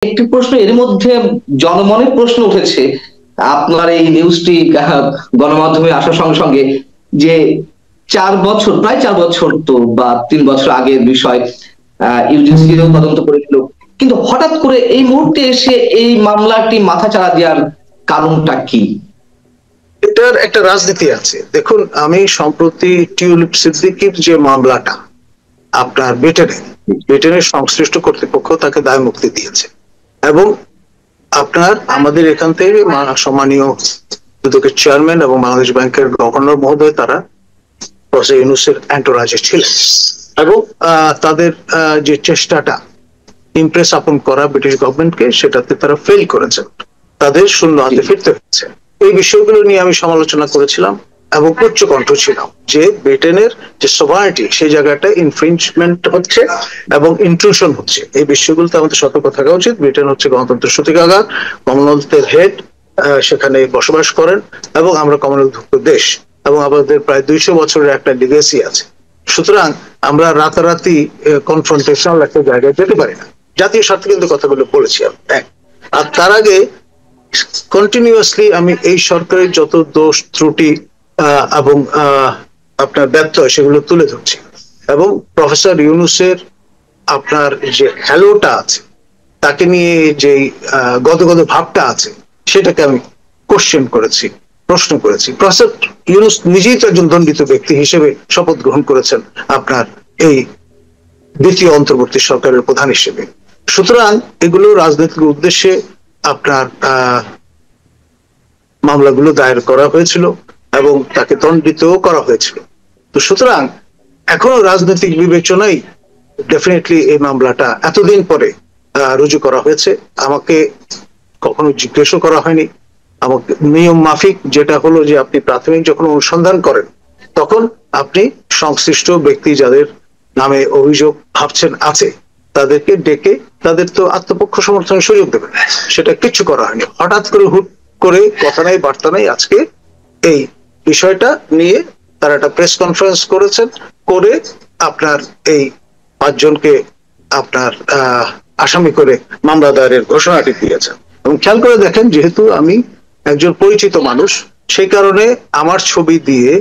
একটি প্রশ্ন এর মধ্যে জনমনে প্রশ্ন উঠেছে আপনার এই নিউজটি গণমাধ্যমে আসার সঙ্গে সঙ্গে, যে 4 বছর, প্রায় 4 বছর তো বা 3 বছর আগের বিষয়, ইউজিসিও তদন্ত করেছিল, কিন্তু হঠাৎ করে এই মুহূর্তে এসে এই মামলাটি মাথাচাড়া দেওয়ার কারণটা কি? এটার একটা রাজনীতি আছে। দেখুন, আমি সম্প্রতি টিউলিপ সিদ্দিকীর যে মামলাটা আপনার ব্রিটেনের সংশ্লিষ্ট কর্তৃপক্ষ তাকে দায় মুক্তি দিয়েছে, এবং আপনার আমাদের এখান থেকে সম্মানীয় দুদকের চেয়ারম্যান এবং বাংলাদেশ ব্যাংকের গভর্নর মহোদয় তারা প্রফেসর ইউনূসের এন্টোরাজে ছিলেন, এবং তাদের যে চেষ্টাটা ইমপ্রেস আপন করা ব্রিটিশ গভর্নমেন্টকে, সেটাতে তারা ফেল করেছেন, তাদের শূন্য হাতে ফিরতে হচ্ছে। এই বিষয়গুলো নিয়ে আমি সমালোচনা করেছিলাম এবং উচ্চ কণ্ঠ ছিলাম যে ব্রিটেনের যে সোভারেনিটি সেই জায়গাটা ইনফ্রিঞ্জমেন্ট হচ্ছে এবং ইন্ট্রুশন হচ্ছে। এই বিষয়গুলোতে আমাদের সতর্ক থাকা উচিত। ব্রিটেন হচ্ছে গণতন্ত্রের সূতিকাগার, কমনওয়েলথের হেড, সেখানে বসবাস করেন, এবং আমরা কমনওয়েলথভুক্ত দেশ, এবং আমাদের প্রায় 200 বছরের একটা লিগেসি আছে। সুতরাং আমরা রাতারাতি কনফ্রন্টেশনাল একটা জায়গায় যেতে পারি না। জাতীয় স্বার্থে কিন্তু কথাগুলো বলেছি আমি। আর তার আগে কন্টিনিউয়াসলি আমি এই সরকারের যত দোষ ত্রুটি এবং আপনার ব্যত্যয় সেগুলো তুলে ধরছি, এবং প্রফেসর ইউনূসের আপনার যে হ্যালোটা আছে, তাকে নিয়ে যে গদগদ ভাবটা আছে, সেটাকে আমি কোশ্চেন করেছি, প্রশ্ন করেছি। প্রফেসর ইউনূস নিজেই তো একজন দণ্ডিত ব্যক্তি হিসেবে শপথ গ্রহণ করেছেন আপনার এই দ্বিতীয় অন্তর্বর্তী সরকারের প্রধান হিসেবে। সুতরাং এগুলো রাজনৈতিক উদ্দেশ্যে আপনার মামলাগুলো দায়ের করা হয়েছিল এবং তাকে দণ্ডিত করা হয়েছিল। তো সুতরাং এখনো রাজনৈতিক বিবেচনাই ডেফিনেটলি এই মামলাটা এতদিন পরে রুজু করা হয়েছে। আমাকে কখনো জিজ্ঞেসও করা হয়নি। আমাকে নিয়ম মাফিক যেটা হলো যে আপনি প্রাথমিক যখন অনুসন্ধান করেন, তখন আপনি সংশ্লিষ্ট ব্যক্তি যাদের নামে অভিযোগ ভাবছেন আছে, তাদেরকে ডেকে তাদের তো আত্মপক্ষ সমর্থনের সুযোগ দেবেন। সেটা কিছু করা হয়নি। হঠাৎ করে হুট করে কথা নাই বার্তা নাই আজকে এই বিষয়টা নিয়ে তারা একটা প্রেস কনফারেন্স করেছেন, করে আপনার এই 5 জনকে আপনার আসামি করে মামলা দায়েরের ঘোষণাটি দিয়েছেন। এবং খেয়াল করে দেখেন, যেহেতু আমি একজন পরিচিত মানুষ, সেই কারণে আমার ছবি দিয়ে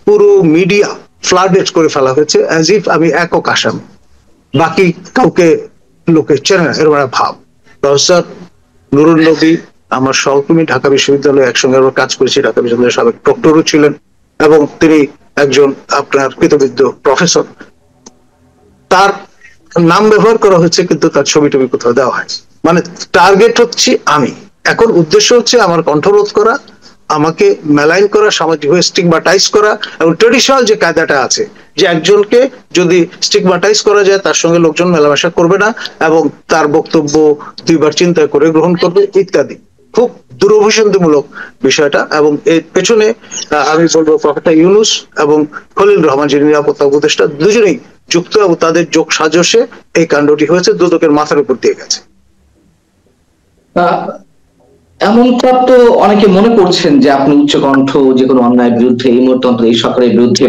পুরো মিডিয়া ফ্লাডেড করে ফেলা হয়েছে, অ্যাজ ইফ আমি একক আসামি, বাকি কাউকে লোকে চেনে না, এরকম ভাব। প্রফেসর নুরুন নবী আমার সহকর্মী, ঢাকা বিশ্ববিদ্যালয়ে একসঙ্গে আমরা কাজ করেছি, ঢাকা বিশ্ববিদ্যালয়ের সাবেক প্রক্টরও ছিলেন, এবং তিনি একজন আপনার কৃতবিদ্য প্রফেসর। তার নাম ব্যবহার করা হয়েছে, কিন্তু তার ছবি টবি কোথাও দেওয়া হয়। মানে টার্গেট হচ্ছে আমি। এখন উদ্দেশ্য হচ্ছে আমার কণ্ঠরোধ করা, আমাকে মেলাইন করা, সামাজিকভাবে স্টিগমাটাইজ করা, এবং ট্রেডিশনাল যে কায়দাটা আছে যে একজনকে যদি স্টিগমাটাইজ করা যায়, তার সঙ্গে লোকজন মেলামেশা করবে না এবং তার বক্তব্য 2বার চিন্তা করে গ্রহণ করবে ইত্যাদি, খুব দুরভিসন্ধিমূলক বিষয়টা। এবং এর পেছনে আমি বলবো প্রফেসর ইউনূস এবং খলিল রহমান, যিনি নিরাপত্তা উপদেষ্টা, দুজনেই যুক্ত, এবং তাদের যোগ সাজসে এই কাণ্ডটি হয়েছে, দুদকের মাথার উপর দিয়ে গেছে। এমনটা তো অনেকে মনে করছেন যে আপনি উচ্চকণ্ঠ যে কোনো অন্যায়ের বিরুদ্ধে, এই মুহূর্তে অন্তত এই সরকারের বিরুদ্ধে।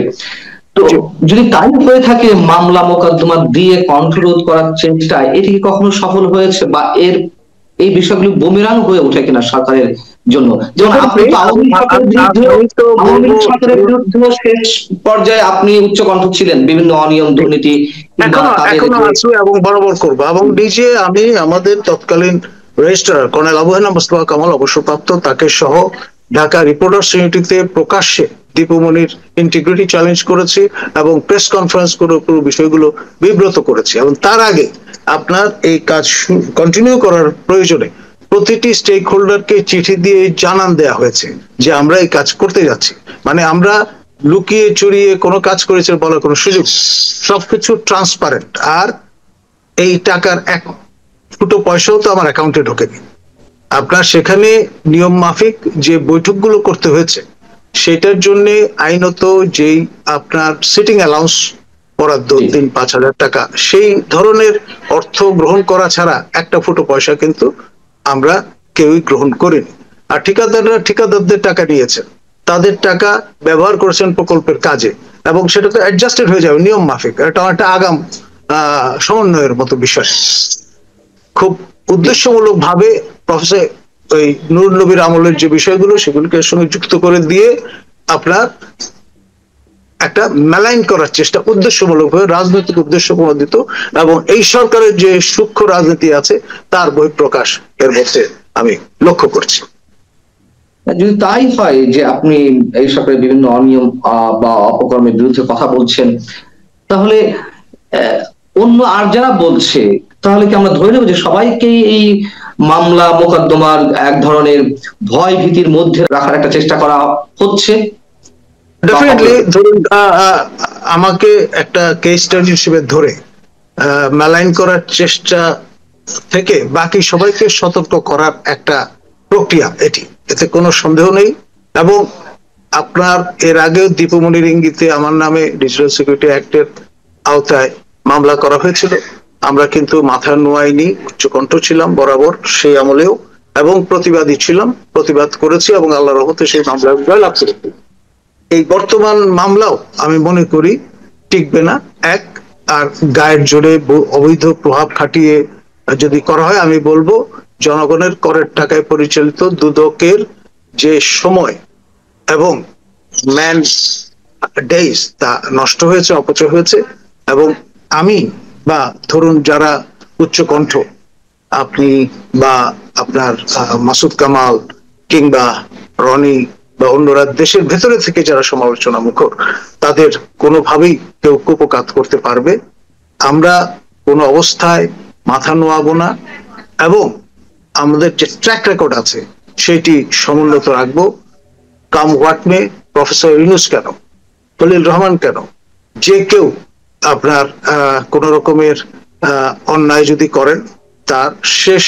তো যদি তাই হয়ে থাকে, মামলা মোকদ্দমা দিয়ে কণ্ঠরোধ করার চেষ্টা, এটি কি কখনো সফল হয়েছে, বা এর এই বিষয়গুলি বুমেরাং হয়ে ওঠে কিনা সরকারের জন্য? যেমন আপনি সরকারের বিরুদ্ধে শেষ পর্যায়ে আপনি উচ্চকণ্ঠ ছিলেন, বিভিন্ন অনিয়ম দুর্নীতি এখনো আছি এবং বরাবর করবো। এবং নিজে আমি আমাদের তৎকালীন রেজিস্ট্রার কর্নেল আবু হেনা মোস্তফা কামাল, অবসরপ্রাপ্ত, তাকে সহ ঢাকা রিপোর্টার্স ইউনিটিতে প্রকাশ্যে দীপুমনির ইন্টিগ্রিটি চ্যালেঞ্জ করেছি এবং প্রেস কনফারেন্স করে পুরো বিষয়গুলো বিব্রত করেছি। এবং তার আগে আপনার এই কাজ কন্টিনিউ করার প্রয়োজনে প্রতিটি স্টেক হোল্ডারকে চিঠি দিয়ে জানান দেয়া হয়েছে যে আমরা এই কাজ করতে যাচ্ছি। মানে আমরা লুকিয়ে চুরিয়ে কোনো কাজ করেছে বলার কোনো সুযোগ, সবকিছু ট্রান্সপারেন্ট। আর এই টাকার এক ফুটো পয়সাও তো আমার অ্যাকাউন্টে ঢোকেনি। আপনার সেখানে নিয়ম মাফিক যে বৈঠকগুলো করতে হয়েছে, সেটার জন্য আইনত যেই আপনার সিটিং অ্যালাউন্স বরাদ্দ 3-5 হাজার টাকা, সেই ধরনের অর্থ গ্রহণ করা ছাড়া একটা ফুটো পয়সা কিন্তু আমরা কেউই গ্রহণ করিনি। আর ঠিকাদাররা ঠিকাদারদের টাকা নিয়েছেন, তাদের টাকা ব্যবহার করেছেন প্রকল্পের কাজে, এবং সেটা তো অ্যাডজাস্টেড হয়ে যাবে নিয়ম মাফিক। এটা একটা আগাম সমন্বয়ের মতো বিষয়। খুব উদ্দেশ্যমূলক ভাবে প্রফেসর ওই নুরুল নবীর আমলের যে বিষয়গুলো সেগুলোকে সঙ্গে যুক্ত করে দিয়ে আপনার একটা মেলাইন করার চেষ্টা উদ্দেশ্যমূলক ভাবে রাজনৈতিক উদ্দেশ্য প্রণোদিত, এবং এই সরকারের যে সূক্ষ্ম রাজনীতি আছে তার বহিঃপ্রকাশ এর মধ্যে আমি লক্ষ্য করছি। যদি তাই হয় যে আপনি এই সরকারের বিভিন্ন অনিয়ম বা অপকর্মের বিরুদ্ধে কথা বলছেন, তাহলে অন্য আর যারা বলছে তাহলে কি আমরা ধরে নেব যে সবাইকেই এই মামলা মোকদ্দমার এক ধরনের ভয় ভীতির মধ্যে রাখার একটা চেষ্টা করা হচ্ছে? ডেফিনেটলি ধরুন আমাকে একটা কেস স্টাডি হিসেবে ধরে মেলাইন করার চেষ্টা থেকে বাকি সবাইকে সতর্ক করার একটা প্রক্রিয়া এটি, এতে কোনো সন্দেহ নেই। এবং আপনার এর আগেও দীপমণির ইঙ্গিতে আমার নামে ডিজিটাল সিকিউরিটি অ্যাক্টের আওতায় মামলা করা হয়েছিল, আমরা কিন্তু মাথা নোয়াইনি, উচ্চকণ্ঠ ছিলাম বরাবর সেই আমলেও, এবং প্রতিবাদী ছিলাম, প্রতিবাদ করেছি এবং আল্লাহর রহমতে সেই মামলা জয়লাভ করেছি। এই বর্তমান মামলাও আমি মনে করি টিকবে না। এক, আর গায়ের জোরে অবৈধ প্রভাব খাটিয়ে যদি করা হয়, আমি বলবো জনগণের করের টাকায় পরিচালিত দুদকের যে সময় এবং ম্যান ডেইজ তা নষ্ট হয়েছে, অপচয় হয়েছে। এবং আমি বা ধরুন যারা উচ্চকণ্ঠ, আপনি বা আপনার মাসুদ কামাল কিংবা রনি বা অন্যরা দেশের ভেতরে থেকে যারা সমালোচনা মুখর, তাদের কোনোভাবেই কেউ কুপকাত করতে পারবে। আমরা কোনো অবস্থায় মাথা নোয়াবো না, এবং আমাদের যে ট্র্যাক রেকর্ড আছে সেটি সমুন্নত রাখবো। Come what may, professor Yunus কেন, খলিল রহমান কেন, যে কেউ আপনার কোন রকমের অন্যায় যদি করেন, তার শেষ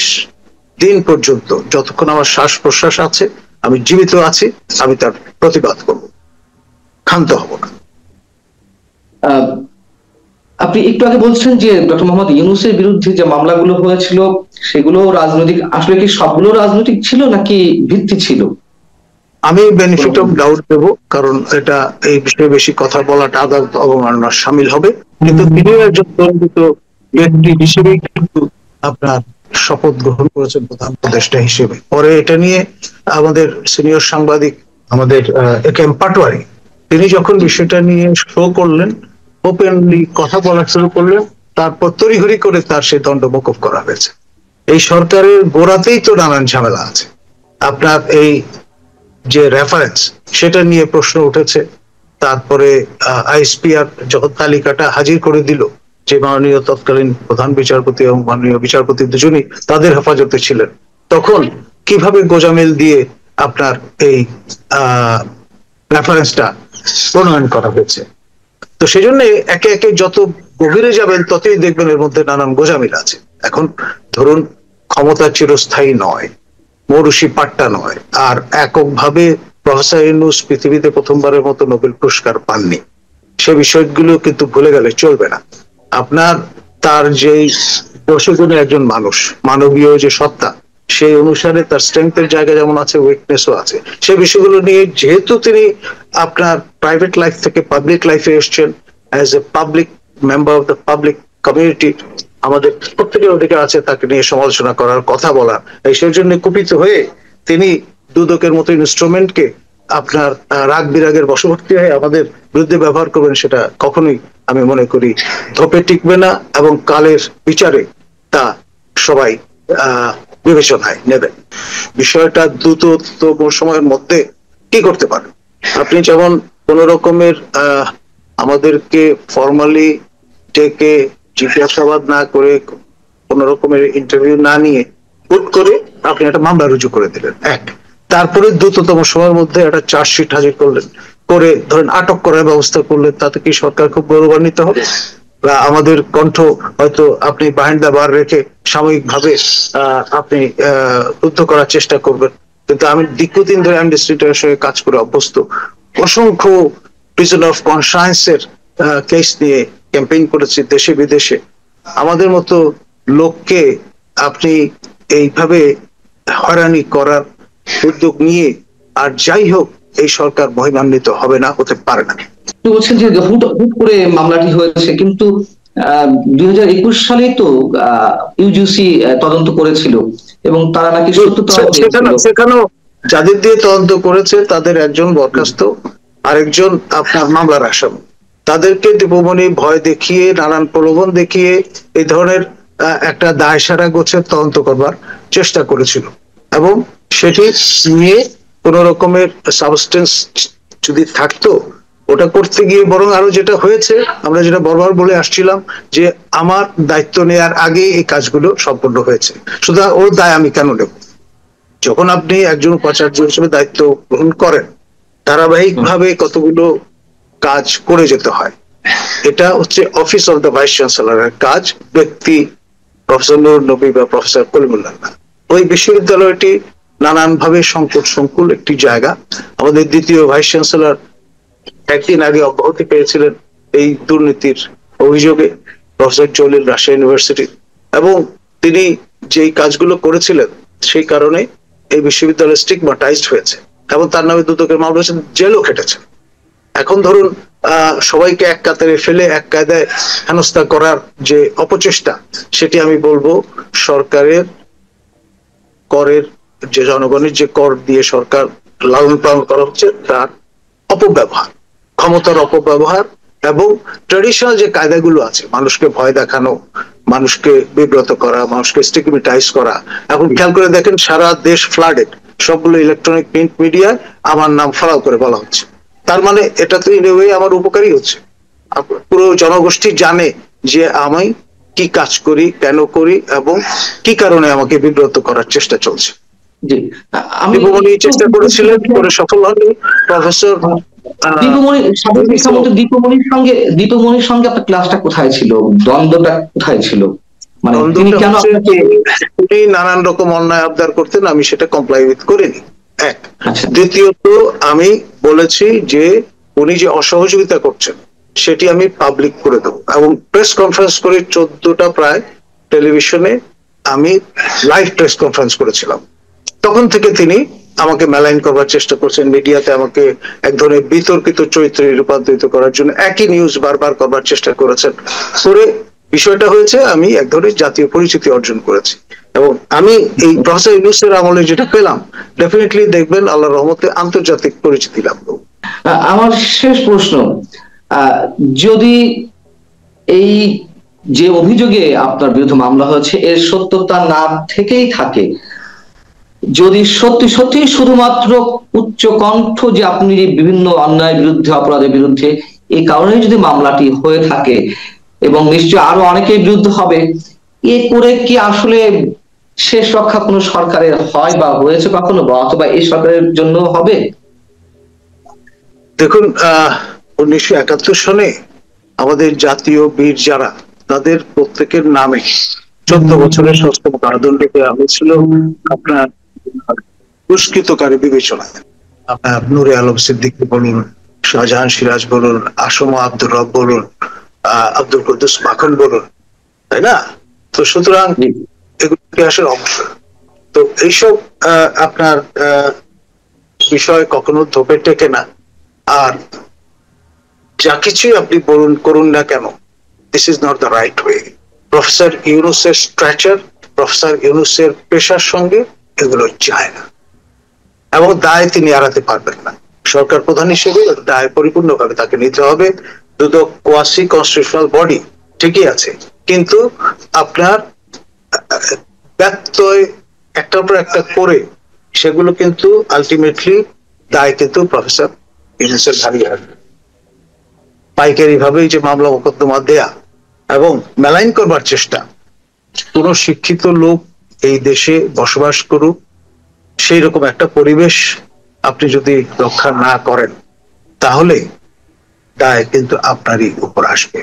দিন পর্যন্ত যতক্ষণ আমার শ্বাস প্রশ্বাস আছে, আমি জীবিত আছি, আমি তার প্রতিবাদ করব, ক্ষান্ত হব না। আপনি একটু আগে বলছেন যে ডক্টর মোহাম্মদ ইউনূসের বিরুদ্ধে যে মামলাগুলো হয়েছিল সেগুলো রাজনৈতিক, আসলে কি সবগুলো রাজনৈতিক ছিল নাকি ভিত্তি ছিল? আমি বেনিফিট অফ ডাউট দেব, কারণ এটা এই বিষয়ে বেশি কথা বলাটা আদালত অবমাননার সামিল হবে। কিন্তু তিনি একজন দণ্ডিত ব্যক্তি হিসেবেই কিন্তু আপনার শপথ গ্রহণ করেছেন প্রধান উপদেষ্টা হিসেবে। পরে এটা নিয়ে আমাদের সিনিয়র সাংবাদিক আমাদের একে এম পাটোয়ারি, তিনি যখন বিষয়টা নিয়ে শো করলেন, ওপেনলি কথা বলা শুরু করলেন, তারপর তড়িঘড়ি করে তার সেই দণ্ড মওকুফ করা হয়েছে। এই সরকারের গোড়াতেই তো নানান ঝামেলা আছে। আপনার এই যে রেফারেন্স সেটা নিয়ে প্রশ্ন উঠেছে, তারপরে আইএসপিআর যখন তালিকাটা হাজির করে দিল, যে মাননীয় তৎকালীন প্রধান বিচারপতি এবং মাননীয় বিচারপতি দুজনই তাদের হেফাজতে ছিলেন, তখন কিভাবে গোজামিল দিয়ে আপনার এই রেফারেন্সটা প্রণয়ন করা হয়েছে। তো সেই জন্য একে একে যত গভীরে যাবেন ততই দেখবেন এর মধ্যে নানান গোজামিল আছে। এখন ধরুন, ক্ষমতা চিরস্থায়ী নয়, মৌরুষি পাট্টা নয়, আর এককভাবে প্রফেসর ইউনূস পৃথিবীতে প্রথমবারের মতো নোবেল পুরস্কার পাননি, সে বিষয়গুলো কিন্তু ভুলে গেলে চলবে না। আপনার তার যে দর্শকগুণের একজন মানুষ, মানবীয় যে সত্তা, সেই অনুসারে তার স্ট্রেংথের জায়গা যেমন আছে, উইকনেসও আছে। সে বিষয়গুলো নিয়ে যেহেতু তিনি আপনার প্রাইভেট লাইফ থেকে পাবলিক লাইফে এসছেন, as a public member of the public community, আমাদের প্রত্যেকের অধিকার আছে তাকে নিয়ে সমালোচনা করার, কথা বলার। এই সেই জন্য কুপিত হয়ে তিনি দুদকের মতো ইনস্ট্রুমেন্টকে আপনার রাগ বিরাগের বশবর্তী হয়ে আমাদের বিরুদ্ধে ব্যবহার করবেন, সেটা কখনোই আমি মনে করি ধোপে টিকবে না, এবং কালের বিচারে তা সবাই বিবেচনায় নেবেন। বিষয়টা দ্রুততম সময়ের মধ্যে কি করতে পারে, আপনি যেমন কোন রকমের আমাদেরকে ফর্মালি ডেকে জিজ্ঞাসাবাদ না করে, কোন রকমের ইন্টারভিউ না নিয়ে হুট করে আপনি একটা মামলা রুজু করে দিলেন, এক। তারপরে দ্রুততম সময়ের মধ্যে একটা চার্জশিট হাজির করলেন, করে ধরেন আটক করার ব্যবস্থা করলেন, তাতে কি সরকার খুব গৌরবান্বিত হবে? বা আমাদের কণ্ঠ হয়তো আপনি বাহিনী দা বার রেখে সাময়িকভাবে আপনি রুদ্ধ করার চেষ্টা করবেন। কিন্তু আমি দীর্ঘদিন ধরে অ্যামনেস্টি ইন্টারন্যাশনাল কাজ করে অভ্যস্ত, অসংখ্য প্রিজন অফ কনসায়েন্সের কেস নিয়ে ক্যাম্পেইন করেছি দেশে বিদেশে। আমাদের মতো লোককে আপনি এইভাবে হয়রানি করার উদ্যোগ নিয়ে, আর যাই হোক, এই সরকার মহিমান্বিত হবে না, হতে পারে না। বলছেন যে হুট হুট করে মামলাটি হয়েছে, কিন্তু 2021 সালেই তো ইউজিসি তদন্ত করেছিল এবং তারা নাকি সত্যতা দিয়েছিল। সেখানেও যাদের দিয়ে তদন্ত করেছে তাদের একজন বরখাস্ত, আরেকজন আপনার মামলার আসামি। তাদেরকে দীপমণি ভয় দেখিয়ে, নানান প্রলোভন দেখিয়ে এই ধরনের একটা দায়সারা গোছের তদন্ত করবার চেষ্টা করেছিল, এবং সেটি নিয়ে কোন রকমের সাবস্টেন্স যদি থাকতো ওটা করতে গিয়ে বরং আরো যেটা হয়েছে, আমরা যেটা বারবার বলে আসছিলাম যে আমার দায়িত্ব নেওয়ার আগে এই কাজগুলো সম্পন্ন হয়েছে, সুতরাং ওর দায় আমি কেন নেব? যখন আপনি একজন উপাচার্য হিসেবে দায়িত্ব গ্রহণ করেন, ধারাবাহিক ভাবে কতগুলো কাজ করে যেতে হয়। এটা হচ্ছে অফিস অফ দ্য ভাইস চ্যান্সেলরের কাজ, ব্যক্তি প্রফেসর নুরুন নবী বা প্রফেসর কলিমুল্লাহ না। ওই বিশ্ববিদ্যালয়টি নানান ভাবে সংকট সংকুল একটি জায়গা। আমাদের দ্বিতীয় ভাইস চ্যান্সেলর একদিন আগে অব্যাহতি পেয়েছিলেন এই দুর্নীতির অভিযোগে, প্রফেসর জলিল রাজশাহী ইউনিভার্সিটি, এবং তিনি যেই কাজগুলো করেছিলেন সেই কারণে এই বিশ্ববিদ্যালয় স্টিগমাটাইজড হয়েছে এবং তার নামে দুদকের মামলা হয়েছে, জেলও খেটেছে। এখন ধরুন সবাইকে এক কাতারে ফেলে এক কায়দায় হেনস্থা করার যে অপচেষ্টা, সেটি আমি বলবো সরকারের করের যে জনগণের যে কর দিয়ে সরকার লালন পালন করা হচ্ছে তার অপব্যবহার, ক্ষমতার অপব্যবহার, এবং ট্রেডিশনাল যে কায়দাগুলো আছে, মানুষকে ভয় দেখানো, মানুষকে বিব্রত করা, মানুষকে স্টিগমেটাইজ করা। এখন খেয়াল করে দেখেন সারা দেশ ফ্লাডেড, সবগুলো ইলেকট্রনিক প্রিন্ট মিডিয়ায় আমার নাম ফলাও করে বলা হচ্ছে। তার মানে এটা তো ইন এ ওয়ে আমার উপকারী হচ্ছে। পুরো জনগোষ্ঠী জানে যে আমি কি কাজ করি, কেন করি, এবং কি কারণে আমাকে বিব্রত করার চেষ্টা চলছে। জি, আমি চেষ্টা করেছিলেন, করে সফল হননি। প্রফেসর দীপমণির সঙ্গে আপনার ক্লাসটা কোথায় ছিল, দ্বন্দ্বটা কোথায় ছিল? মানে তিনি কেন উনি নানান রকম অন্যায় আবদার করতেন, আমি সেটা কমপ্লাই উইথ করিনি, এক। দ্বিতীয়ত আমি বলেছি যে উনি যে অসহযোগিতা করছেন সেটি আমি পাবলিক করে দেবো, এবং প্রেস কনফারেন্স করে 14টা প্রায় টেলিভিশনে আমি লাইভ প্রেস কনফারেন্স করেছিলাম। তখন থেকে তিনি আমাকে মেলাইন করবার চেষ্টা করছেন, মিডিয়াতে আমাকে এক ধরনের বিতর্কিত চরিত্রে রূপান্তরিত করার জন্য একই নিউজ বারবার করবার চেষ্টা করেছেন। করে বিষয়টা হয়েছে আমি এক ধরনের জাতীয় পরিচিতি অর্জন করেছি, এবং আমি এই প্রফেসর ইউনূসের আমলে যেটা পেলাম, ডেফিনেটলি দেখবেন আল্লাহর রহমতে আন্তর্জাতিক পরিচিতি লাভ করব। আমার শেষ প্রশ্ন, যদি এই যে অভিযোগে আপনার বিরুদ্ধে মামলা হয়েছে এর সত্যতা না থেকেই থাকে, যদি সত্যি সত্যি শুধুমাত্র উচ্চ কণ্ঠ যে আপনি বিভিন্ন অন্যায়ের বিরুদ্ধে, অপরাধের বিরুদ্ধে, এই কারণে যদি মামলাটি হয়ে থাকে, এবং নিশ্চয় আরো অনেকের বিরুদ্ধে হবে, এ করে কি আসলে শেষ রক্ষা কোনো সরকারের হয় বা হয়েছে কখনো, বা অথবা এই সরকারের জন্য হবে? দেখুন 1971 সনে আমাদের জাতীয় বীর যারা, তাদের প্রত্যেকের নামে 14 বছরের সশ্রম কারাদণ্ড দেওয়া হয়েছিল আপনার পুরস্কৃতকারী বিবেচনায়। আপনার নূরে আলম সিদ্দিকী বলুন, শাহজাহান সিরাজ বলুন, আসমা আব্দুর রব বলুন, আব্দুল কুদ্দুস মাখন বলুন, তাই না? তো সুতরাং এগুলো ইতিহাসের অংশ। তো এইসব আপনার বিষয় কখনো ধোপে টেকে না। আর যা কিছুই আপনি বলুন করুন না কেন, this is not the right way. Professor ইউনূসের স্ট্রাকচার, প্রফেসর ইউনূসের পেশার সঙ্গে এগুলো যায় না, এবং দায় তিনি এড়াতে পারবেন না। সরকার প্রধান হিসেবে দায় পরিপূর্ণভাবে তাকে নিতে হবে। দুদক কোয়াসি কনস্টিটিউশনাল বডি ঠিকই আছে, কিন্তু আপনার ব্যত্যয় একটার পর একটা করে সেগুলো কিন্তু আলটিমেটলি দায় কিন্তু প্রফেসর ইউনূসের ঘাড়ে আসবে। পাইকারি ভাবে যে মামলা মোকদ্দমা দেয়া এবং মেলাইন করবার চেষ্টা, কোন শিক্ষিত লোক এই দেশে বসবাস করুক, সেই রকম একটা পরিবেশ আপনি যদি রক্ষা না করেন, তাহলে দায় কিন্তু আপনারই উপর আসবে।